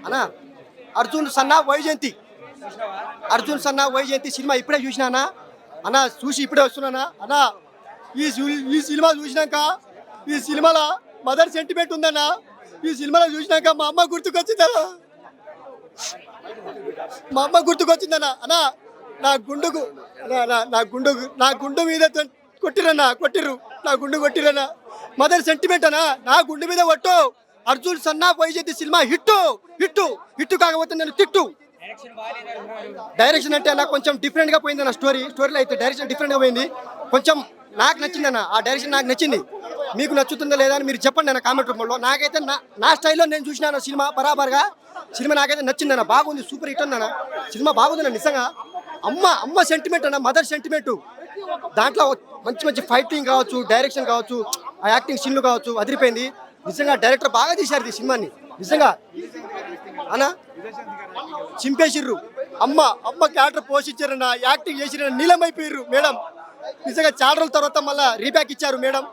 అన్నా అర్జున్ సన్నా వైజయంతి అర్జున్ సన్నా వైజయంతి సినిమా ఇప్పుడే చూసినానా అన్న చూసి ఇప్పుడే వస్తున్నానా అన్న ఈ సినిమా చూసినాక ఈ సినిమాలో మదర్ సెంటిమెంట్ ఉందన్నా ఈ సినిమాలో చూసినాక మా అమ్మ గుర్తుకొచ్చిందన్నా మా అమ్మ గుర్తుకొచ్చిందన్నా అన్న నా గుండుకు నా గుండు మీద కొట్టిరన్నా కొట్టిర్రు నా గుండు కొట్టిరన్నా మదర్ సెంటిమెంట్ అన్నా నా గుండు మీద కొట్టు అర్జున్ సన్నా Vyjayanthi cinema hit hit hit కాకపోతే నేను తిట్టు డైరెక్షన్ అంటే అన్న కొంచెం డిఫరెంట్గా పోయింది అన్న స్టోరీలో అయితే డైరెక్షన్ డిఫరెంట్గా పోయింది కొంచెం నాకు నచ్చింది అన్న ఆ డైరెక్షన్ నాకు నచ్చింది మీకు నచ్చుతుందా లేదా అని మీరు చెప్పండి అన్న కామెంట్ రూపంలో నాకైతే నా స్టైల్లో నేను చూసినాను సినిమా బరాబర్గా సినిమా నాకైతే నచ్చింది అన్న బాగుంది సూపర్ హిట్ ఉందన్న సినిమా బాగుంది అన్న నిజంగా అమ్మ సెంటిమెంట్ అన్న మదర్ సెంటిమెంట్ దాంట్లో మంచి మంచి ఫైటింగ్ కావచ్చు డైరెక్షన్ కావచ్చు ఆ యాక్టింగ్ సీన్లు కావచ్చు అదిరిపోయింది నిజంగా డైరెక్టర్ బాగా తీశారు ఈ సినిమాని నిజంగా అన్న చింపేసిర్రు అమ్మ క్యారెక్టర్ పోషించారన్న యాక్టింగ్ చేసిన నీలమైపోయారు మేడం నిజంగా చాలా రోజుల తర్వాత మళ్ళీ రీబ్యాక్ ఇచ్చారు మేడం